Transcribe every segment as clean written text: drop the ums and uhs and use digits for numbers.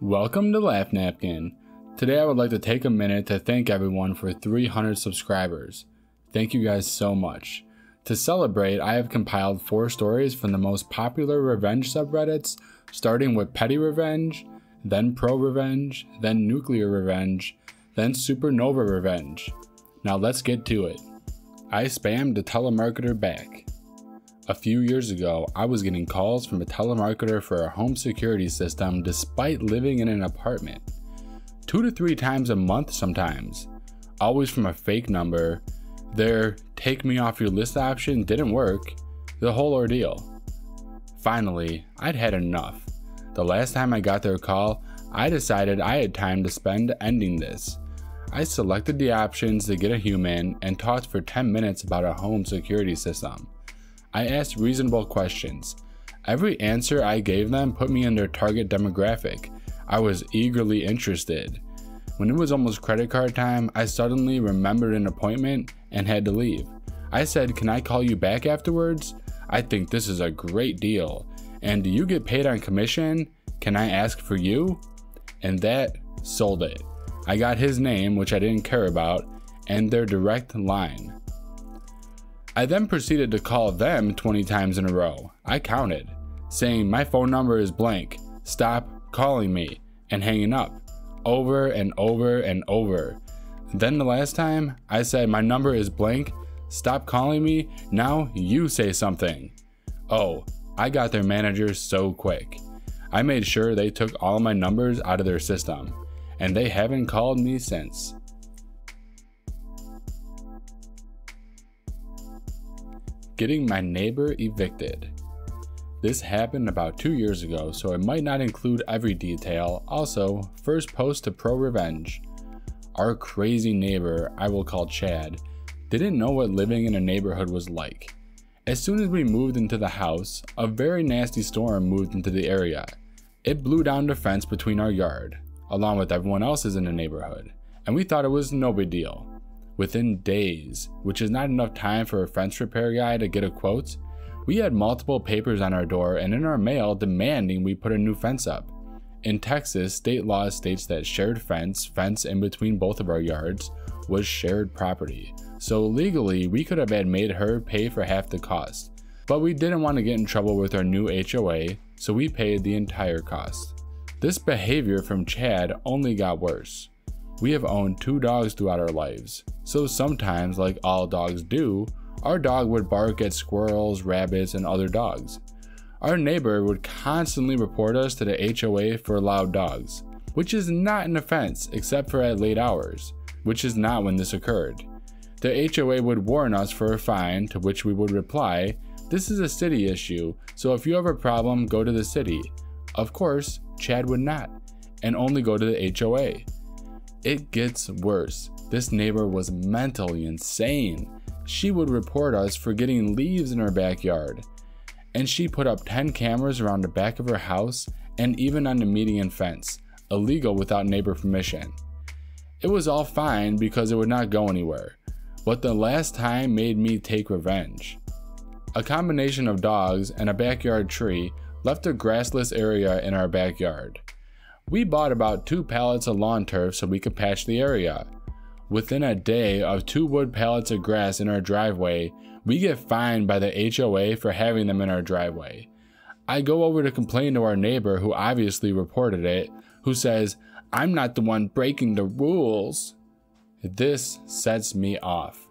Welcome to Laugh Napkin. Today I would like to take a minute to thank everyone for 300 subscribers. Thank you guys so much. To celebrate, I have compiled 4 stories from the most popular revenge subreddits, starting with Pettyrevenge, then Prorevenge, then Nuclearrevenge, then Supernovarevenge. Now let's get to it. I spammed the Telemarketer back. A few years ago, I was getting calls from a telemarketer for a home security system despite living in an apartment. 2 to 3 times a month sometimes. Always from a fake number. Their take me off your list option didn't work. The whole ordeal. Finally, I'd had enough. The last time I got their call, I decided I had time to spend ending this. I selected the options to get a human and talked for 10 minutes about a home security system. I asked reasonable questions. Every answer I gave them put me in their target demographic. I was eagerly interested. When it was almost credit card time, I suddenly remembered an appointment and had to leave. I said, "Can I call you back afterwards? I think this is a great deal. And do you get paid on commission? Can I ask for you?" And that sold it. I got his name, which I didn't care about, and their direct line. I then proceeded to call them 20 times in a row. I counted, saying my phone number is blank, stop calling me, and hanging up, over and over and over. Then the last time, I said my number is blank, stop calling me, now you say something. Oh, I got their manager so quick. I made sure they took all my numbers out of their system, and they haven't called me since. Getting my neighbor evicted. This happened about 2 years ago, so it might not include every detail. Also, first post to Prorevenge. Our crazy neighbor, I will call Chad, didn't know what living in a neighborhood was like. As soon as we moved into the house, a very nasty storm moved into the area. It blew down the fence between our yard, along with everyone else's in the neighborhood, and we thought it was no big deal. Within days, which is not enough time for a fence repair guy to get a quote, we had multiple papers on our door and in our mail demanding we put a new fence up. In Texas, state law states that shared fence in between both of our yards, was shared property. So legally, we could have had made her pay for half the cost. But we didn't want to get in trouble with our new HOA, so we paid the entire cost. This behavior from Chad only got worse. We have owned 2 dogs throughout our lives, so sometimes, like all dogs do, our dog would bark at squirrels, rabbits, and other dogs. Our neighbor would constantly report us to the HOA for loud dogs, which is not an offense except for at late hours, which is not when this occurred. The HOA would warn us for a fine, to which we would reply, "This is a city issue, so if you have a problem, go to the city." Of course, Chad would not, and only go to the HOA. It gets worse. This neighbor was mentally insane. She would report us for getting leaves in her backyard. And she put up 10 cameras around the back of her house and even on the median fence, illegal without neighbor permission. It was all fine because it would not go anywhere, but the last time made me take revenge. A combination of dogs and a backyard tree left a grassless area in our backyard. We bought about 2 pallets of lawn turf so we could patch the area. Within a day of 2 wood pallets of grass in our driveway, we get fined by the HOA for having them in our driveway. I go over to complain to our neighbor, who obviously reported it, who says, "I'm not the one breaking the rules." This sets me off.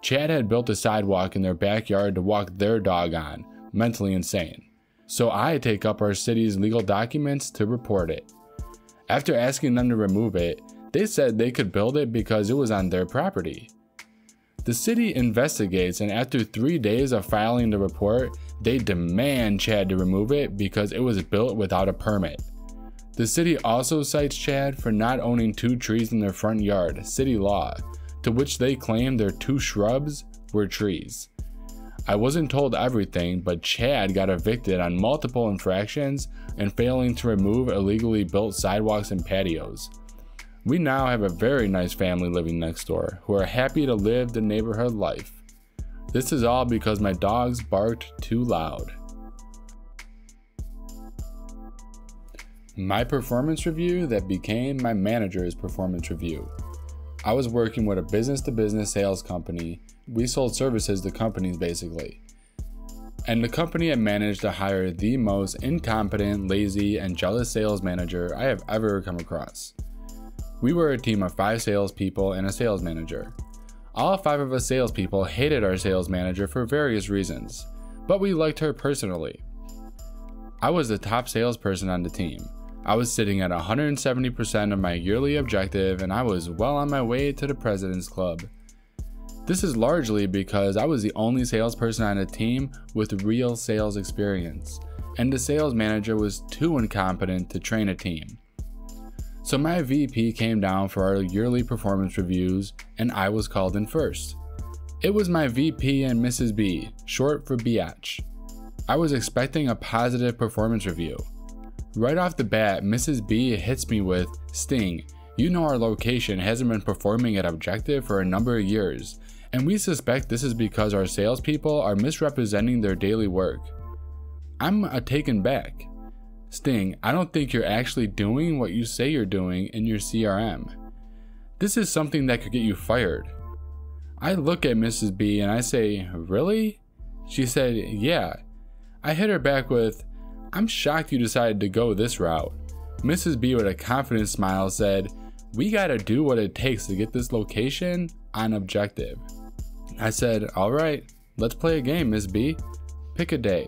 Chad had built a sidewalk in their backyard to walk their dog on, mentally insane. So I take up our city's legal documents to report it. After asking them to remove it, they said they could build it because it was on their property. The city investigates, and after 3 days of filing the report, they demand Chad to remove it because it was built without a permit. The city also cites Chad for not owning 2 trees in their front yard, city law, to which they claim their 2 shrubs were trees. I wasn't told everything, but Chad got evicted on multiple infractions and failing to remove illegally built sidewalks and patios. We now have a very nice family living next door who are happy to live the neighborhood life. This is all because my dogs barked too loud. My performance review that became my manager's performance review. I was working with a business-to-business sales company. We sold services to companies basically. And the company had managed to hire the most incompetent, lazy, and jealous sales manager I have ever come across. We were a team of 5 salespeople and a sales manager. All 5 of us salespeople hated our sales manager for various reasons, but we liked her personally. I was the top salesperson on the team. I was sitting at 170% of my yearly objective, and I was well on my way to the President's Club. This is largely because I was the only salesperson on the team with real sales experience, and the sales manager was too incompetent to train a team. So my VP came down for our yearly performance reviews, and I was called in first. It was my VP and Mrs. B, short for biatch. I was expecting a positive performance review. Right off the bat, Mrs. B hits me with, "Sting, you know our location hasn't been performing at objective for a number of years, and we suspect this is because our salespeople are misrepresenting their daily work." I'm taken back. "Sting, I don't think you're actually doing what you say you're doing in your CRM. This is something that could get you fired." I look at Mrs. B and I say, "Really?" She said, "Yeah." I hit her back with, "I'm shocked you decided to go this route." Mrs. B with a confident smile said, "We gotta do what it takes to get this location on objective." I said, "Alright, let's play a game, Miss B. Pick a day.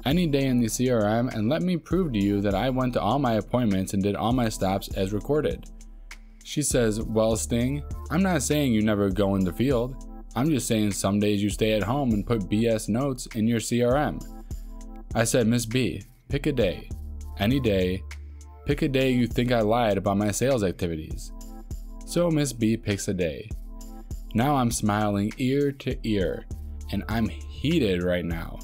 Any day in the CRM and let me prove to you that I went to all my appointments and did all my stops as recorded." She says, "Well, Sting, I'm not saying you never go in the field. I'm just saying some days you stay at home and put BS notes in your CRM." I said, "Miss B, pick a day. Any day. Pick a day you think I lied about my sales activities." So Miss B picks a day. Now I'm smiling ear to ear, and I'm heated right now.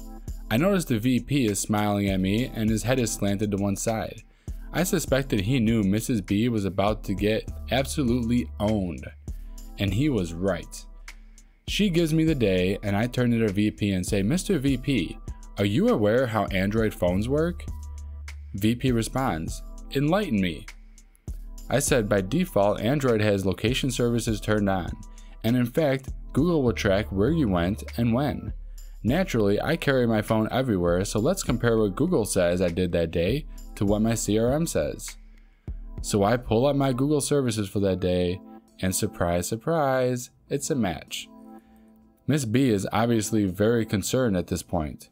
I notice the VP is smiling at me and his head is slanted to one side. I suspected he knew Mrs. B was about to get absolutely owned, and he was right. She gives me the day, and I turn to the VP and say, "Mr. VP, are you aware how Android phones work?" VP responds, "Enlighten me." I said, "By default, Android has location services turned on, and in fact, Google will track where you went and when. Naturally, I carry my phone everywhere, so let's compare what Google says I did that day to what my CRM says." So I pull up my Google services for that day, and surprise, surprise, it's a match. Miss B is obviously very concerned at this point.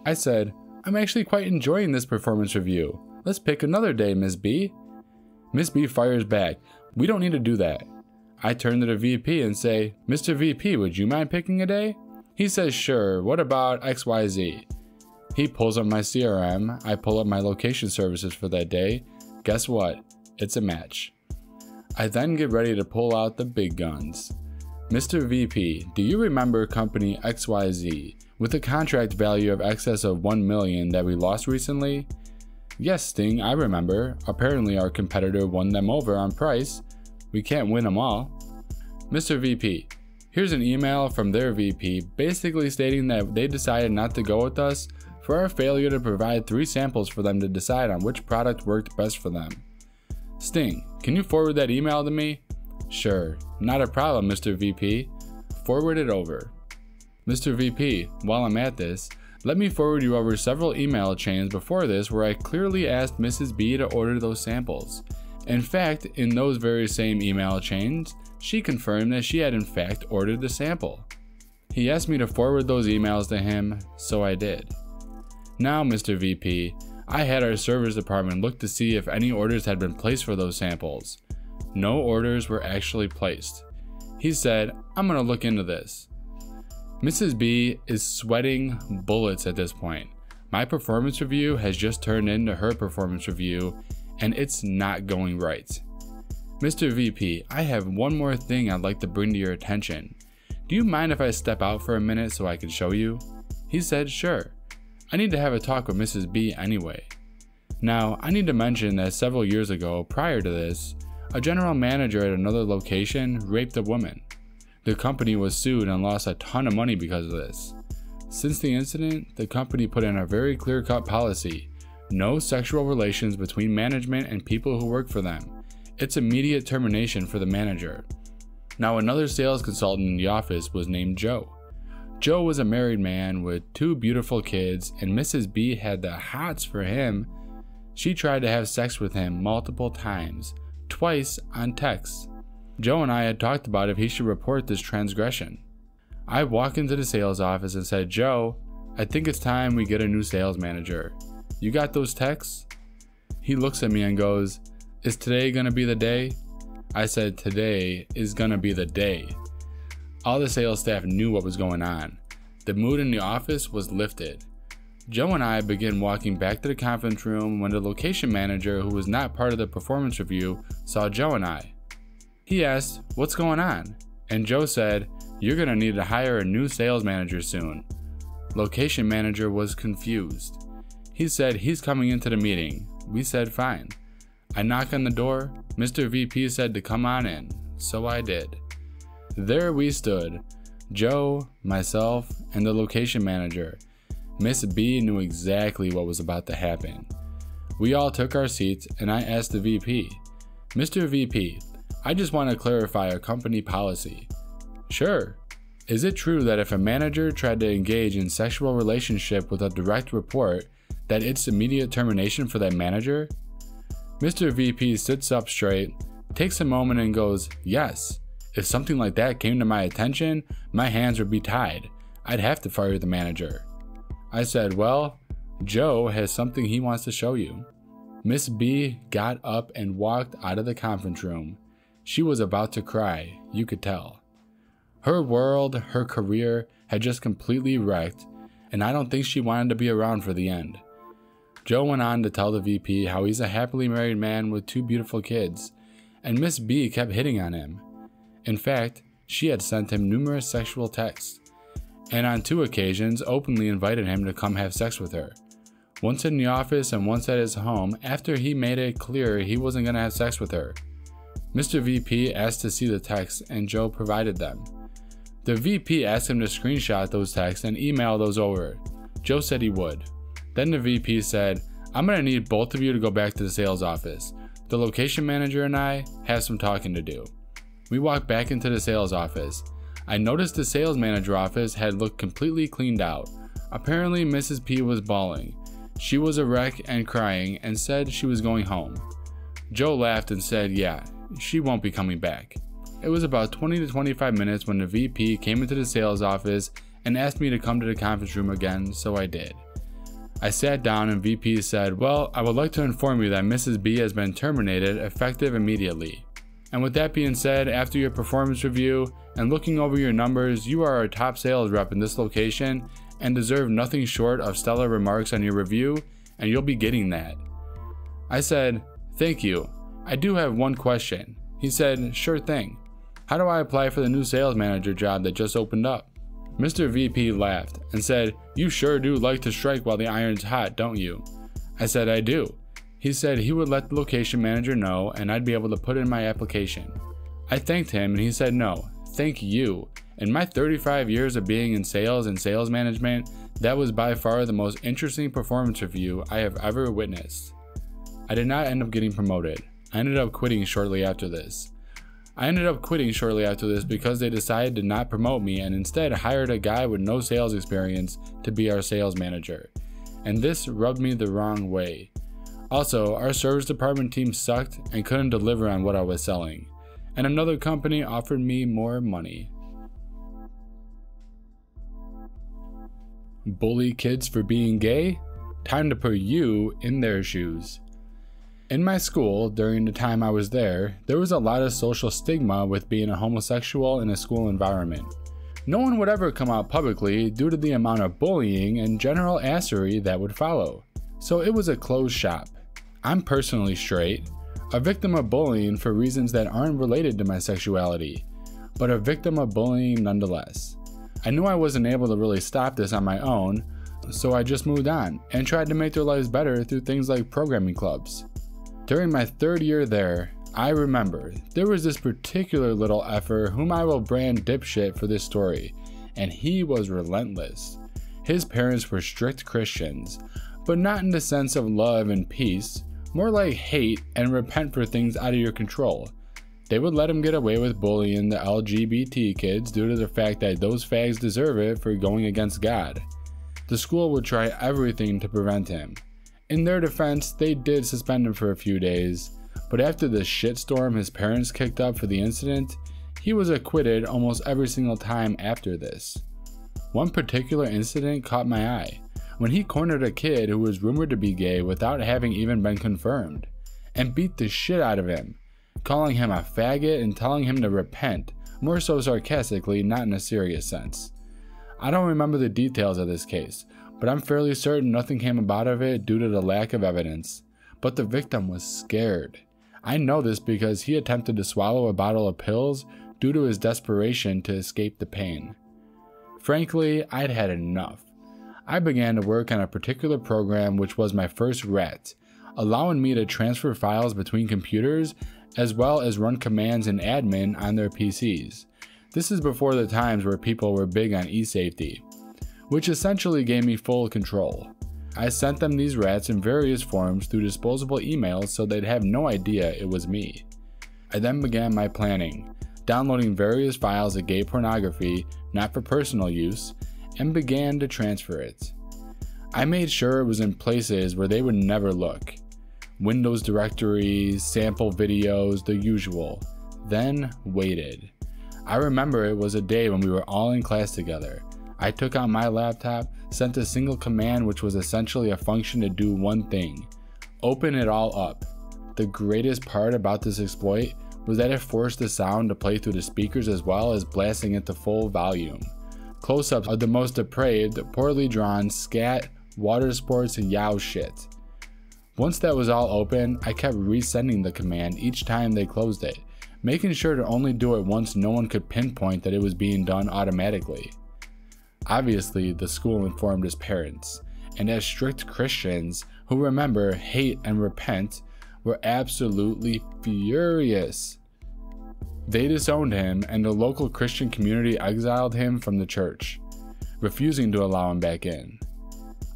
I said, "I'm actually quite enjoying this performance review. Let's pick another day, Miss B." Miss B fires back, "We don't need to do that." I turn to the VP and say, "Mr. VP, would you mind picking a day?" He says, "Sure, what about XYZ?" He pulls up my CRM, I pull up my location services for that day. Guess what? It's a match. I then get ready to pull out the big guns. "Mr. VP, do you remember company XYZ with a contract value of excess of $1 million that we lost recently?" "Yes, Sting, I remember. Apparently our competitor won them over on price. We can't win them all." "Mr. VP, here's an email from their VP basically stating that they decided not to go with us for our failure to provide 3 samples for them to decide on which product worked best for them." "Sting, can you forward that email to me?" "Sure, not a problem, Mr. VP. Forward it over." "Mr. VP, while I'm at this, let me forward you over several email chains before this where I clearly asked Mrs. B to order those samples. In fact, in those very same email chains, she confirmed that she had in fact ordered the sample." He asked me to forward those emails to him, so I did. Now, Mr. VP, I had our service department look to see if any orders had been placed for those samples. No orders were actually placed. He said, "I'm gonna look into this." Mrs. B is sweating bullets at this point. My performance review has just turned into her performance review, and it's not going right. "Mr. VP, I have one more thing I'd like to bring to your attention. Do you mind if I step out for a minute so I can show you?" He said, "Sure. I need to have a talk with Mrs. B anyway." Now, I need to mention that several years ago, prior to this, a general manager at another location raped a woman. The company was sued and lost a ton of money because of this. Since the incident, the company put in a very clear-cut policy: No sexual relations between management and people who work for them. It's immediate termination for the manager. Now, another sales consultant in the office was named Joe. Joe was a married man with 2 beautiful kids, and Mrs. B had the hots for him. She tried to have sex with him multiple times, twice on text. Joe and I had talked about if he should report this transgression. I walked into the sales office and said, "Joe, I think it's time we get a new sales manager. You got those texts?" He looks at me and goes, "Is today gonna be the day?" I said, "Today is gonna be the day." All the sales staff knew what was going on. The mood in the office was lifted. Joe and I began walking back to the conference room when the location manager, who was not part of the performance review, saw Joe and I. He asked, "What's going on?" And Joe said, "You're gonna need to hire a new sales manager soon." Location manager was confused. He said he's coming into the meeting. We said fine. I knocked on the door. Mr. VP said to come on in, so I did. There we stood, Joe, myself, and the location manager. Miss B knew exactly what was about to happen. We all took our seats and I asked the VP, "Mr. VP, I just want to clarify our company policy." "Sure. Is it true that if a manager tried to engage in sexual relationship with a direct report, that it's immediate termination for that manager?" Mr. VP sits up straight, takes a moment and goes, "Yes. If something like that came to my attention, my hands would be tied. I'd have to fire the manager." I said, "Well, Joe has something he wants to show you." Miss B got up and walked out of the conference room. She was about to cry, you could tell. Her world, her career had just completely wrecked, and I don't think she wanted to be around for the end. Joe went on to tell the VP how he's a happily married man with 2 beautiful kids, and Miss B kept hitting on him. In fact, she had sent him numerous sexual texts, and on 2 occasions openly invited him to come have sex with her. Once in the office and once at his home after he made it clear he wasn't going to have sex with her. Mr. VP asked to see the texts and Joe provided them. The VP asked him to screenshot those texts and email those over. Joe said he would. Then the VP said, "I'm going to need both of you to go back to the sales office. The location manager and I have some talking to do." We walked back into the sales office. I noticed the sales manager office had looked completely cleaned out. Apparently Mrs. P was bawling. She was a wreck and crying and said she was going home. Joe laughed and said, "Yeah, she won't be coming back." It was about 20 to 25 minutes when the VP came into the sales office and asked me to come to the conference room again, so I did. I sat down and VP said, "Well, I would like to inform you that Mrs. B has been terminated effective immediately. And with that being said, after your performance review and looking over your numbers, you are our top sales rep in this location and deserve nothing short of stellar remarks on your review, and you'll be getting that." I said, "Thank you. I do have one question." He said, "Sure thing. How do I apply for the new sales manager job that just opened up?" Mr. VP laughed and said, "You sure do like to strike while the iron's hot, don't you?" I said, "I do." He said he would let the location manager know and I'd be able to put in my application. I thanked him and he said, "No, thank you. In my 35 years of being in sales and sales management, that was by far the most interesting performance review I have ever witnessed." I did not end up getting promoted. I ended up quitting shortly after this. Because they decided to not promote me and instead hired a guy with no sales experience to be our sales manager. And this rubbed me the wrong way. Also, our service department team sucked and couldn't deliver on what I was selling. And another company offered me more money. Bully kids for being gay? Time to put you in their shoes. In my school, during the time I was there was a lot of social stigma with being a homosexual in a school environment. No one would ever come out publicly due to the amount of bullying and general assery that would follow. So it was a closed shop. I'm personally straight, a victim of bullying for reasons that aren't related to my sexuality, but a victim of bullying nonetheless. I knew I wasn't able to really stop this on my own, so I just moved on and tried to make their lives better through things like programming clubs. During my 3rd year there, I remember there was this particular little effer whom I will brand dipshit for this story, and he was relentless. His parents were strict Christians, but not in the sense of love and peace, more like hate and repent for things out of your control. They would let him get away with bullying the LGBT kids due to the fact that those fags deserve it for going against God. The school would try everything to prevent him. In their defense, they did suspend him for a few days, but after the shitstorm his parents kicked up for the incident, he was acquitted almost every single time after this. One particular incident caught my eye, when he cornered a kid who was rumored to be gay without having even been confirmed, and beat the shit out of him, calling him a faggot and telling him to repent, more so sarcastically, not in a serious sense. I don't remember the details of this case, but I'm fairly certain nothing came about of it due to the lack of evidence. But the victim was scared. I know this because he attempted to swallow a bottle of pills due to his desperation to escape the pain. Frankly, I'd had enough. I began to work on a particular program which was my first rat, allowing me to transfer files between computers as well as run commands in admin on their PCs. This is before the times where people were big on e-safety, which essentially gave me full control. I sent them these rats in various forms through disposable emails so they'd have no idea it was me. I then began my planning, downloading various files of gay pornography, not for personal use, and began to transfer it. I made sure it was in places where they would never look. Windows directories, sample videos, the usual. Then waited. I remember it was a day when we were all in class together. I took out my laptop, sent a single command which was essentially a function to do one thing: open it all up. The greatest part about this exploit was that it forced the sound to play through the speakers as well as blasting it to full volume. Close-ups of the most depraved, poorly drawn, scat, water sports, and yow shit. Once that was all open, I kept resending the command each time they closed it, making sure to only do it once no one could pinpoint that it was being done automatically. Obviously, the school informed his parents, and as strict Christians who remember, hate, and repent, were absolutely furious. They disowned him, and the local Christian community exiled him from the church, refusing to allow him back in.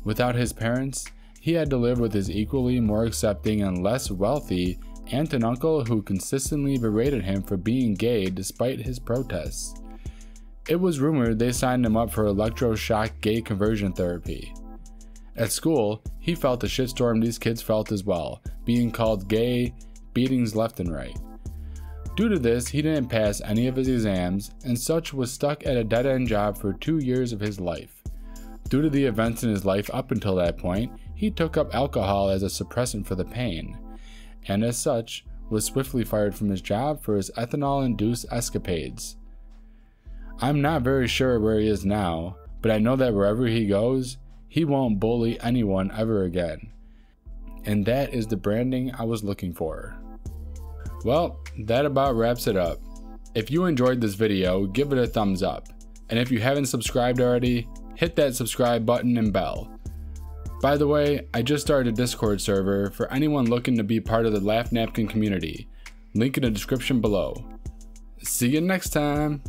Without his parents, he had to live with his equally more accepting and less wealthy aunt and uncle who consistently berated him for being gay despite his protests. It was rumored they signed him up for electroshock gay conversion therapy. At school, he felt the shitstorm these kids felt as well, being called gay, beatings left and right. Due to this, he didn't pass any of his exams, and such was stuck at a dead-end job for 2 years of his life. Due to the events in his life up until that point, he took up alcohol as a suppressant for the pain, and as such, was swiftly fired from his job for his ethanol-induced escapades. I'm not very sure where he is now, but I know that wherever he goes, he won't bully anyone ever again. And that is the branding I was looking for. Well, that about wraps it up. If you enjoyed this video, give it a thumbs up. And if you haven't subscribed already, hit that subscribe button and bell. By the way, I just started a Discord server for anyone looking to be part of the Laugh Napkin community. Link in the description below. See you next time!